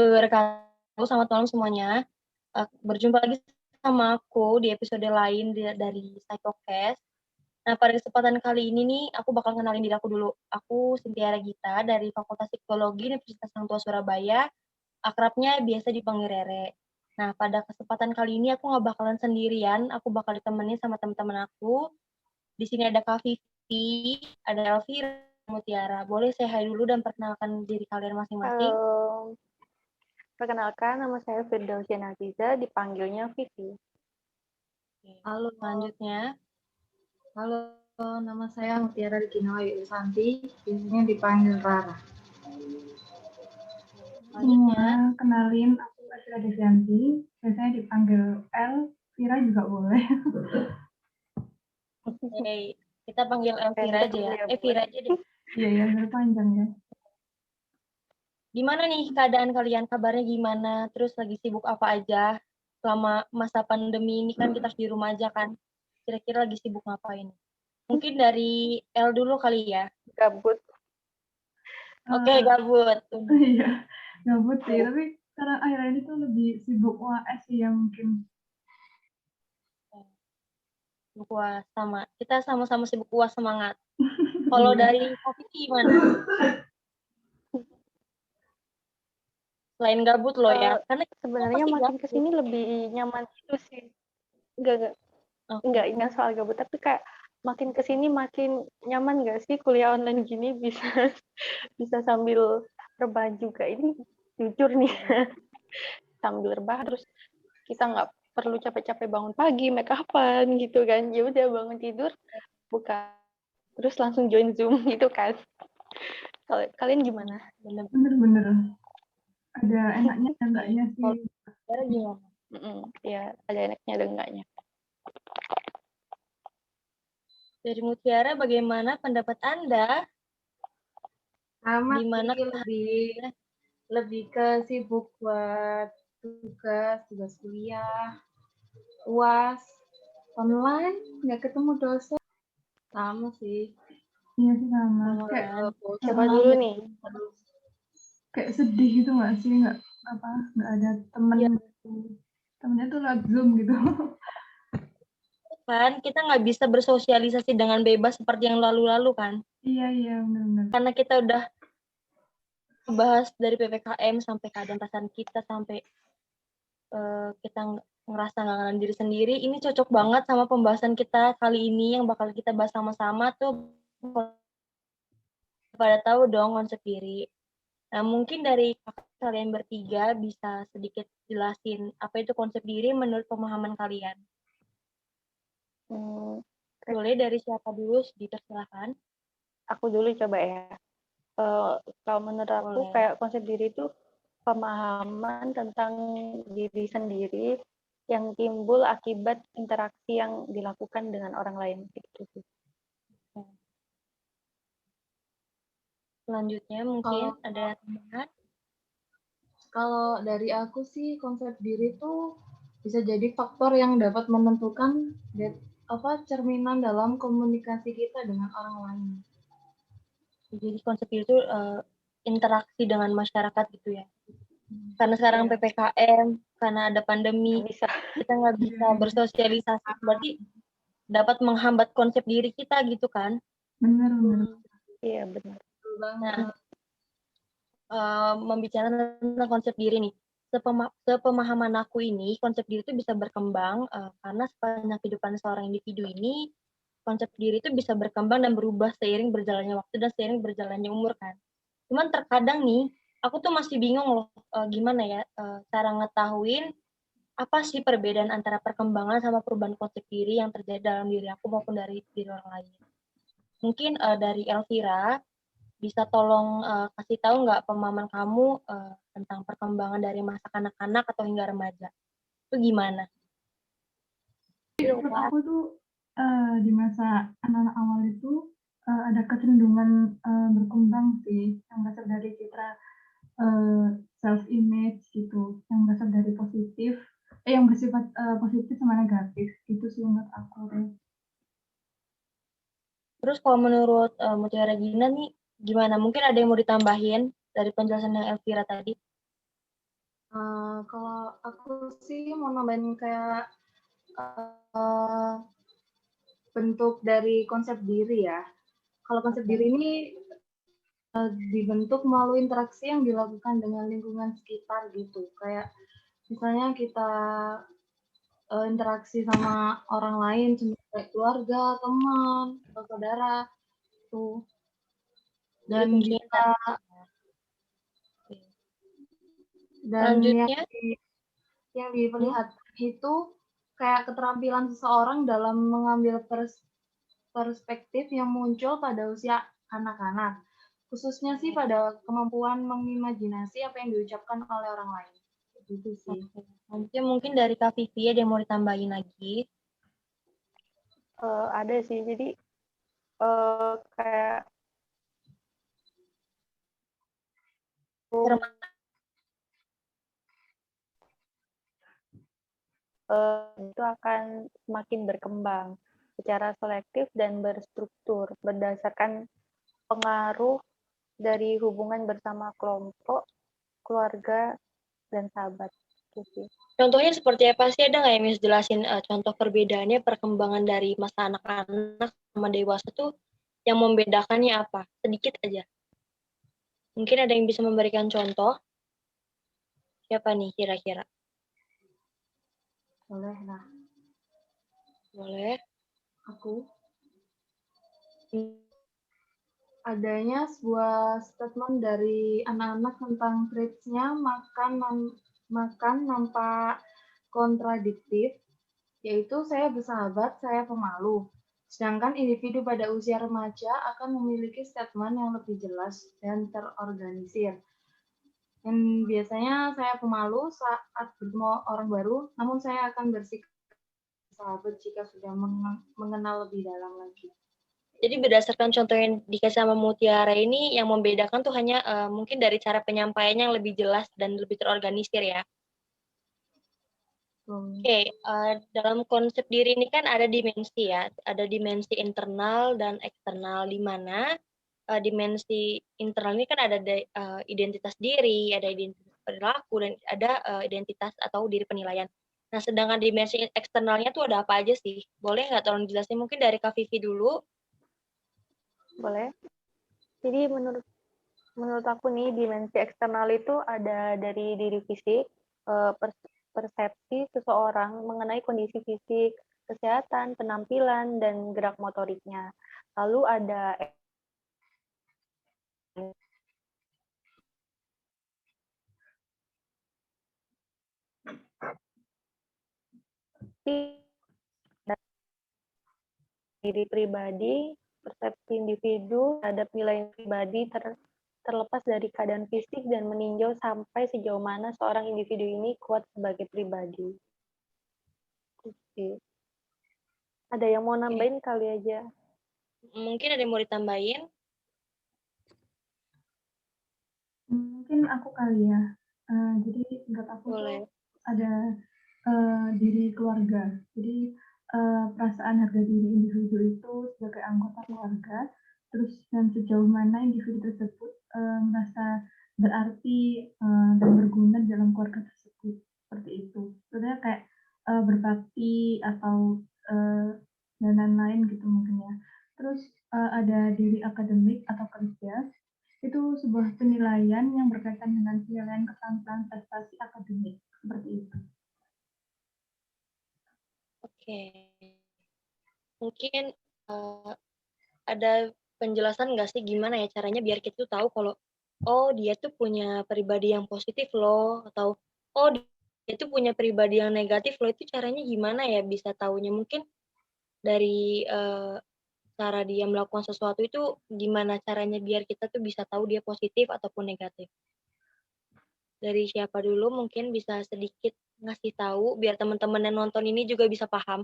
wabarakatuh. Selamat malam semuanya. Berjumpa lagi sama aku di episode lain dari Psychocast. Nah, pada kesempatan kali ini nih, aku bakal kenalin diri aku dulu. Aku Cynthia Regita dari Fakultas Psikologi Universitas Hang Tua Surabaya. Akrabnya biasa dipanggil Rere. Nah, pada kesempatan kali ini aku nggak bakalan sendirian. Aku bakal ditemenin sama teman-teman aku. Di sini ada Kak Vivi, ada Elvira, Mutiara. Boleh saya hai dulu dan perkenalkan diri kalian masing-masing? Halo, perkenalkan nama saya Firdausia Nafiza, dipanggilnya Vivi. Halo, selanjutnya. Halo, nama saya Mutiara Regina Yusanti, biasanya dipanggil Rara. Selanjutnya, Semua kenalin, aku Asra Devianti, biasanya dipanggil L, Vira juga boleh. Oke, kita panggil Elvira aja ya. Vira aja deh. Iya, ya, biar panjang ya. Gimana nih keadaan kalian? Kabarnya gimana? Terus lagi sibuk apa aja? Selama masa pandemi ini kan kita harus di rumah aja kan? Kira-kira lagi sibuk ngapain? Mungkin dari L dulu kali ya. Gabut. Oke, gabut. Iya, gabut sih, tapi sekarang akhir-akhir ini tuh lebih sibuk UAS sih yang mungkin. Sibuk UAS sama. Kita sama-sama sibuk UAS, semangat. Kalau dari Kopi gimana? Selain gabut loh ya. Karena Sebenarnya makin kesini lebih nyaman itu sih. Enggak soal gabut, tapi kayak makin kesini makin nyaman nggak sih kuliah online gini, bisa sambil rebahan juga. Ini jujur nih, sambil rebahan terus kita nggak perlu capek-capek bangun pagi, make upan gitu kan. Ya udah bangun tidur, buka terus langsung join Zoom gitu kan. Kalau kalian gimana? Bener-bener. Ada enaknya, enggaknya sih. Kalau gimana? Ya, ada enaknya ada enggaknya. Dari Mutiara, bagaimana pendapat Anda? Sama Gimana sih, lebih ke sibuk buat tugas kuliah, UAS, online, nggak ketemu dosen. Sama sih. Iya sih sama. Kayak Siapa dulu nih? kayak sedih gitu nggak sih, nggak ada temen, temennya tuh lagi Zoom gitu. kan kita nggak bisa bersosialisasi dengan bebas seperti yang lalu-lalu kan? Iya benar-benar. Karena kita udah bahas dari PPKM sampai keadaan perasaan kita sampai kita ngerasa nggak kenal diri sendiri. Ini cocok banget sama pembahasan kita kali ini yang bakal kita bahas sama-sama tuh. Pada tahu dong konsep diri. Nah, mungkin dari kalian bertiga bisa sedikit jelasin apa itu konsep diri menurut pemahaman kalian. Boleh dari siapa dulu? Dipersilakan. Aku dulu coba ya. Kalau menurut aku kayak konsep diri itu pemahaman tentang diri sendiri yang timbul akibat interaksi yang dilakukan dengan orang lain gitu. Selanjutnya mungkin ada tambahan. Kalau dari aku sih konsep diri tuh bisa jadi faktor yang dapat menentukan cerminan dalam komunikasi kita dengan orang lain. Jadi konsep diri itu interaksi dengan masyarakat gitu ya. Karena sekarang PPKM, karena ada pandemi, kita nggak bisa bersosialisasi, berarti dapat menghambat konsep diri kita gitu kan? Benar. Iya benar. Nah, membicarakan tentang konsep diri nih, sepemahaman aku ini, konsep diri itu bisa berkembang karena sepanjang kehidupan seorang individu ini, konsep diri itu bisa berkembang dan berubah seiring berjalannya waktu dan seiring berjalannya umur kan. Cuman terkadang nih, aku tuh masih bingung loh, gimana ya cara ngetahuin apa sih perbedaan antara perkembangan sama perubahan konsep diri yang terjadi dalam diri aku maupun dari diri orang lain. Mungkin dari Elvira, bisa tolong kasih tahu nggak pemahaman kamu tentang perkembangan dari masa kanak-kanak atau hingga remaja? Itu gimana? Menurut aku tuh di masa anak-anak awal itu ada kecenderungan berkembang sih, yang berasal dari citra self image gitu, yang berasal dari positif, yang bersifat positif sama negatif gitu sih menurut aku. Terus kalau menurut Mutiara Regina nih gimana? Mungkin ada yang mau ditambahin dari penjelasan yang Elvira tadi? Kalau aku sih mau nambahin kayak uh, bentuk dari konsep diri ya. Kalau konsep diri ini dibentuk melalui interaksi yang dilakukan dengan lingkungan sekitar gitu. Kayak misalnya kita interaksi sama orang lain, kayak keluarga, teman, atau saudara, tuh. Jadi Dan kuncinya bisa selanjutnya yang diperlihatkan itu kayak keterampilan seseorang dalam mengambil perspektif yang muncul pada usia anak-anak, khususnya sih pada kemampuan mengimajinasi apa yang diucapkan oleh orang lain. Gitu sih. Mungkin dari Kak Vivi ada yang mau ditambahin lagi. Ada sih, jadi kayak itu akan semakin berkembang secara selektif dan berstruktur berdasarkan pengaruh dari hubungan bersama kelompok, keluarga, dan sahabat. Gitu. Contohnya seperti apa sih? Ada nggak yang bisa jelasin contoh perbedaannya perkembangan dari masa anak-anak sama dewasa tuh yang membedakannya apa? Sedikit aja. Mungkin ada yang bisa memberikan contoh? Siapa nih kira-kira? Boleh lah. Boleh. Aku. Adanya sebuah statement dari anak-anak tentang traits-nya makan nampak kontradiktif, yaitu saya bersahabat, saya pemalu. Sedangkan individu pada usia remaja akan memiliki statement yang lebih jelas dan terorganisir. Dan biasanya saya pemalu saat bertemu orang baru, namun saya akan bersikap sahabat jika sudah mengenal lebih dalam lagi. Jadi berdasarkan contoh yang dikasih sama Mutiara ini, yang membedakan tuh hanya mungkin dari cara penyampaiannya yang lebih jelas dan lebih terorganisir ya. Oke, dalam konsep diri ini kan ada dimensi ya, ada dimensi internal dan eksternal, di mana dimensi internal ini kan ada identitas diri, ada identitas perilaku, dan ada identitas atau diri penilaian. Nah, sedangkan dimensi eksternalnya tuh ada apa aja sih? Boleh nggak tolong dijelasin mungkin dari Kak Vivi dulu? Boleh. Jadi menurut aku nih dimensi eksternal itu ada dari diri fisik, persepsi seseorang mengenai kondisi fisik, kesehatan, penampilan, dan gerak motoriknya. Lalu ada diri pribadi, persepsi individu terhadap nilai pribadi terlepas dari keadaan fisik dan meninjau sampai sejauh mana seorang individu ini kuat sebagai pribadi. Oke. Ada yang mau nambahin kali aja? Mungkin ada yang mau ditambahin? Mungkin aku kali ya. Jadi menurut aku Boleh. tuh ada diri keluarga. Jadi perasaan harga diri individu itu sebagai anggota keluarga, terus dan sejauh mana individu tersebut merasa berarti dan berguna dalam keluarga tersebut, seperti itu. Sebenarnya kayak berbakti atau dan lain-lain gitu mungkin ya. Terus ada diri akademik atau kerja, itu sebuah penilaian yang berkaitan dengan penilaian keterampilan prestasi akademik, seperti itu. Oke. Mungkin ada penjelasan nggak sih gimana ya caranya biar kita tuh tahu kalau oh dia tuh punya pribadi yang positif loh, atau oh dia tuh punya pribadi yang negatif loh, itu caranya gimana ya bisa taunya? Mungkin dari cara dia melakukan sesuatu itu gimana caranya biar kita tuh bisa tahu dia positif ataupun negatif? Dari siapa dulu mungkin bisa sedikit ngasih tahu biar teman-teman yang nonton ini juga bisa paham?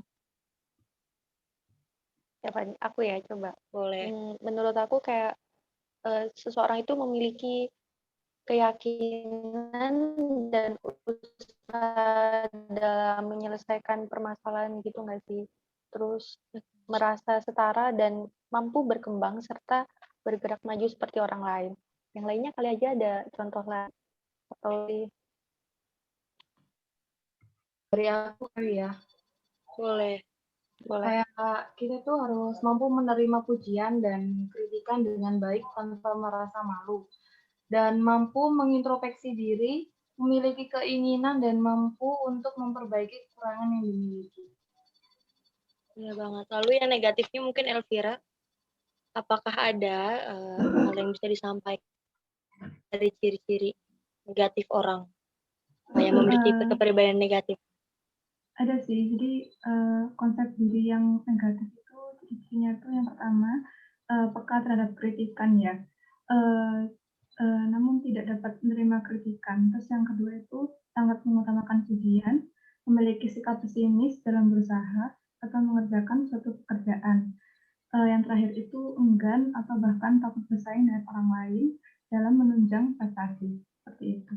Siapa? Aku ya, coba. Boleh. Menurut aku kayak seseorang itu memiliki keyakinan dan usaha dalam menyelesaikan permasalahan gitu nggak sih? Terus merasa setara dan mampu berkembang serta bergerak maju seperti orang lain. Yang lainnya kali aja ada contoh lain atau Dari aku ya, Boleh. Boleh. kayak kita tuh harus mampu menerima pujian dan kritikan dengan baik tanpa merasa malu. Dan mampu mengintrospeksi diri, memiliki keinginan dan mampu untuk memperbaiki kekurangan yang dimiliki. Benar banget. Lalu yang negatifnya mungkin Elvira, apakah ada hal yang bisa disampaikan dari ciri-ciri negatif orang yang memiliki kepribadian negatif? Ada sih, jadi konsep diri yang negatif itu ciri-cirinya tuh yang pertama peka terhadap kritikan ya, namun tidak dapat menerima kritikan. Terus yang kedua itu sangat mengutamakan pujian, memiliki sikap pesimis dalam berusaha atau mengerjakan suatu pekerjaan. Yang terakhir itu enggan atau bahkan takut bersaing dengan orang lain dalam menunjang prestasi, seperti itu.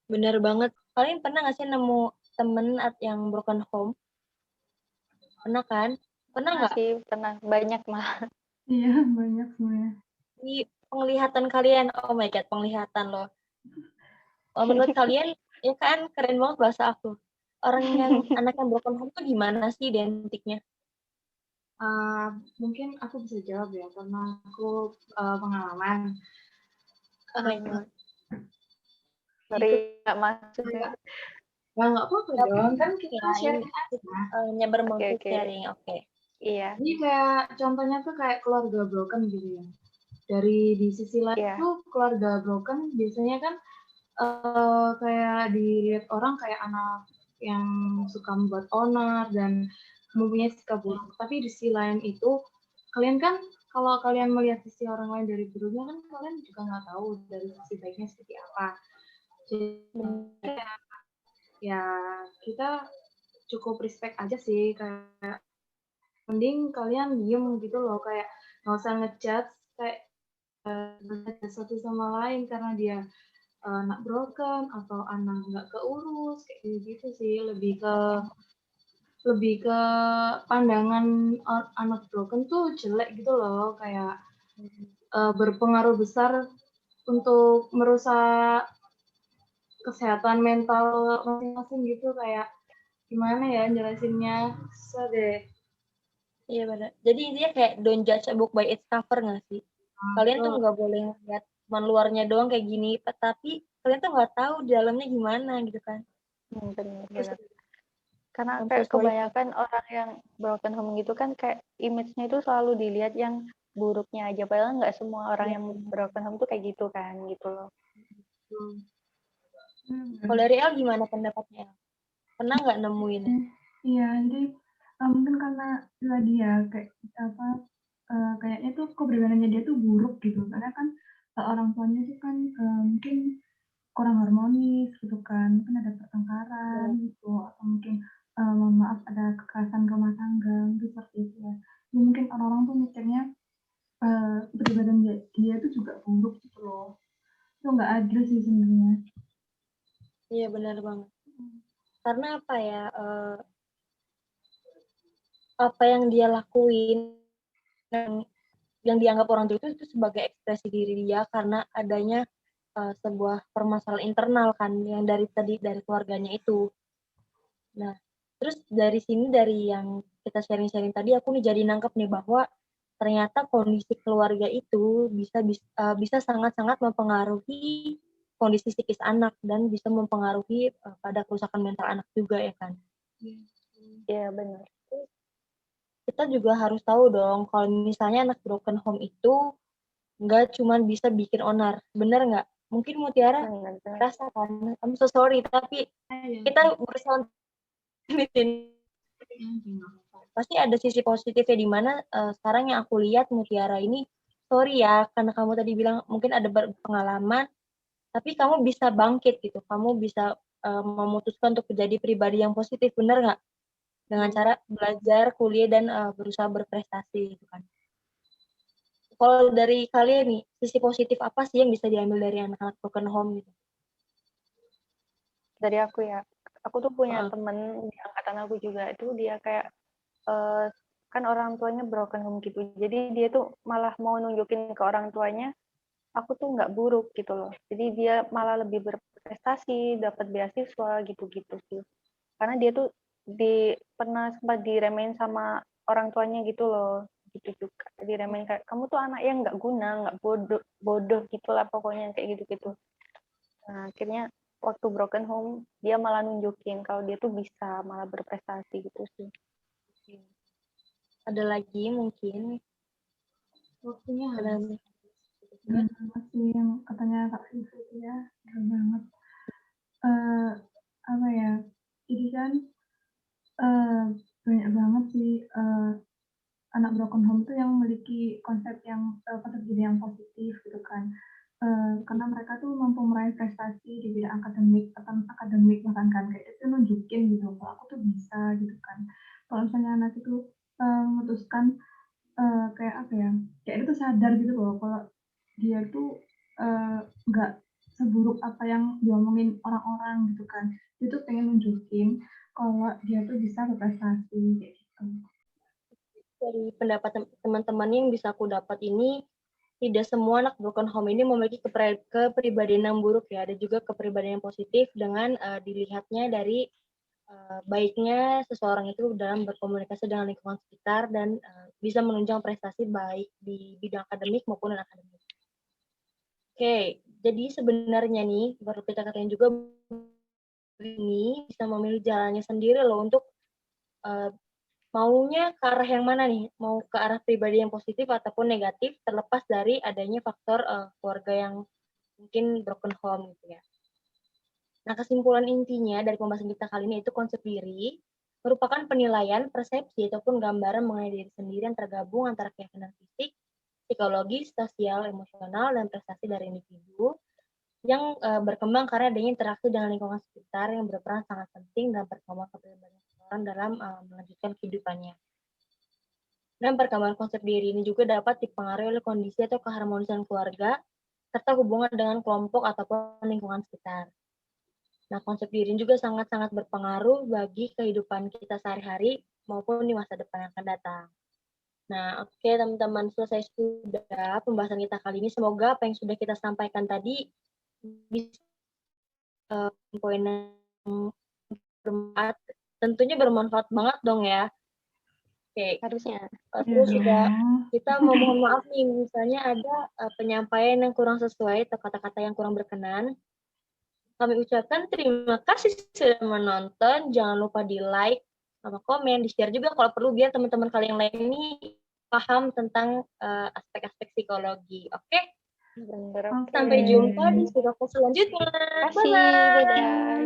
Benar banget. Kalian pernah nggak sih nemu temen yang broken home? Pernah kan? Pernah nggak? Masih pernah banyak malah. Iya, banyak sebenarnya. Di penglihatan kalian, oh my god, penglihatan loh. Menurut kalian, ya kan keren banget bahasa aku. Anak yang broken home tuh gimana sih identiknya? Mungkin aku bisa jawab ya, karena aku pengalaman. Oh my god. Sorry, nggak masuk ya. Nggak apa-apa dong, kan kita sharing aja. Hanya bermaksud Oke. sharing, oke. Iya. Jadi kayak contohnya tuh kayak keluarga broken gitu ya. Dari di sisi lain Iya. tuh keluarga broken biasanya kan kayak dilihat orang kayak anak yang suka membuat onar dan mempunyai sikap buruk. Tapi di sisi lain itu kalian kan kalau kalian melihat sisi orang lain dari buruknya kan kalian juga nggak tahu dari sisi baiknya seperti apa. Jadi ya kita cukup respect aja sih, kayak mending kalian diem gitu loh, kayak nggak usah ngejudge kayak satu sama lain karena dia anak broken atau anak nggak keurus kayak gitu sih, lebih ke pandangan anak broken tuh jelek gitu loh, kayak berpengaruh besar untuk merusak kesehatan mental masing-masing gitu, kayak gimana ya jelasinnya, susah deh. Iya benar. Jadi intinya kayak don't judge a book by its cover nggak sih? Kalian tuh nggak boleh lihat cuman luarnya doang kayak gini, tapi kalian tuh nggak tahu di dalamnya gimana gitu kan? Benar. Karena I'm so kayak sorry. kebanyakan orang yang broken home gitu kan kayak image-nya itu selalu dilihat yang buruknya aja. Padahal nggak semua orang yang broken home tuh kayak gitu kan, gitu loh. Kalau dari El gimana pendapatnya? Pernah nggak nemuin? Iya, jadi mungkin karena tadi ya kayak apa kayaknya tuh kepribadiannya dia tuh buruk gitu karena kan orang tuanya tuh kan mungkin kurang harmonis gitu kan, mungkin ada pertengkaran gitu atau mungkin mohon maaf ada kekerasan rumah tangga gitu seperti itu ya. Jadi mungkin orang-orang tuh mikirnya kepribadian dia tuh juga buruk gitu loh. Itu nggak adil sih sebenarnya. Iya benar banget. Karena apa ya? Apa yang dia lakuin yang dianggap orang tua itu sebagai ekspresi diri dia karena adanya sebuah permasalahan internal kan yang dari keluarganya itu. Nah, terus dari sini dari yang kita sharing-sharing tadi aku nih jadi nangkep nih bahwa ternyata kondisi keluarga itu bisa sangat-sangat mempengaruhi kondisi psikis anak dan bisa mempengaruhi pada kerusakan mental anak juga ya kan. Iya benar. Kita juga harus tahu dong kalau misalnya anak broken home itu nggak cuma bisa bikin onar, bener nggak? Mungkin Mutiara rasa kan, I'm so sorry, tapi kita berusaha di sini. Pasti ada sisi positifnya di mana sekarang yang aku lihat Mutiara ini, sorry ya, karena kamu tadi bilang mungkin ada pengalaman, tapi kamu bisa bangkit gitu, kamu bisa memutuskan untuk menjadi pribadi yang positif, bener nggak? Dengan cara belajar, kuliah, dan berusaha berprestasi gitu kan. Kalau dari kalian nih, sisi positif apa sih yang bisa diambil dari anak-anak broken home gitu? Dari aku ya, aku tuh punya temen di angkatan aku juga, itu dia kayak kan orang tuanya broken home gitu, jadi dia tuh malah mau nunjukin ke orang tuanya aku tuh nggak buruk gitu loh, jadi dia malah lebih berprestasi, dapat beasiswa gitu-gitu sih. karena dia tuh pernah sempat diremehin sama orang tuanya gitu loh, gitu juga diremehin kayak kamu tuh anak yang nggak guna, nggak bodoh gitulah pokoknya kayak gitu. Nah, akhirnya waktu broken home dia malah nunjukin kalau dia tuh bisa malah berprestasi gitu sih. Ada lagi mungkin Waktunya ada habis. Masih yang katanya Kak Vivi itu ya, keren banget. Apa ya? Jadi kan banyak banget sih anak broken home itu yang memiliki konsep diri yang positif gitu kan. Karena mereka tuh mampu meraih prestasi di bidang akademik bahkan kan kayak itu nunjukin gitu kalau aku tuh bisa gitu kan. Kalau misalnya anak itu memutuskan kayak apa ya, kayak itu sadar gitu loh kalau dia tuh nggak seburuk apa yang diomongin orang-orang gitu kan. Dia tuh pengen nunjukin kalau dia tuh bisa berprestasi kayak gitu. dari pendapat teman-teman yang bisa aku dapat ini, tidak semua anak broken home ini memiliki kepribadian yang buruk ya, ada juga kepribadian yang positif dengan dilihatnya dari baiknya seseorang itu dalam berkomunikasi dengan lingkungan sekitar dan bisa menunjang prestasi baik di bidang akademik maupun non-akademik. Oke, jadi sebenarnya nih, baru kita katakan juga ini bisa memilih jalannya sendiri loh untuk maunya ke arah yang mana nih? Mau ke arah pribadi yang positif ataupun negatif, terlepas dari adanya faktor keluarga yang mungkin broken home gitu ya. Nah, kesimpulan intinya dari pembahasan kita kali ini itu konsep diri merupakan penilaian, persepsi, ataupun gambaran mengenai diri sendiri yang tergabung antara keyakinan fisik, psikologis, sosial, emosional, dan prestasi dari individu yang berkembang karena adanya interaksi dengan lingkungan sekitar yang berperan sangat penting dalam perkembangan kepribadian seseorang dalam melanjutkan kehidupannya. Dan perkembangan konsep diri ini juga dapat dipengaruhi oleh kondisi atau keharmonisan keluarga, serta hubungan dengan kelompok ataupun lingkungan sekitar. Nah, konsep diri juga sangat-sangat berpengaruh bagi kehidupan kita sehari-hari maupun di masa depan yang akan datang. Nah, oke teman-teman, selesai sudah pembahasan kita kali ini. Semoga apa yang sudah kita sampaikan tadi bisa poin yang bermanfaat. Tentunya bermanfaat banget dong ya. Oke, Harusnya. terus juga kita mohon maaf nih, misalnya ada penyampaian yang kurang sesuai atau kata-kata yang kurang berkenan. Kami ucapkan terima kasih sudah menonton. Jangan lupa di-like, sama komen, di-share juga kalau perlu biar teman-teman kalian lain ini paham tentang aspek-aspek psikologi. Oke? Bener, oke. Sampai jumpa di video selanjutnya. Terima kasih. Dadah.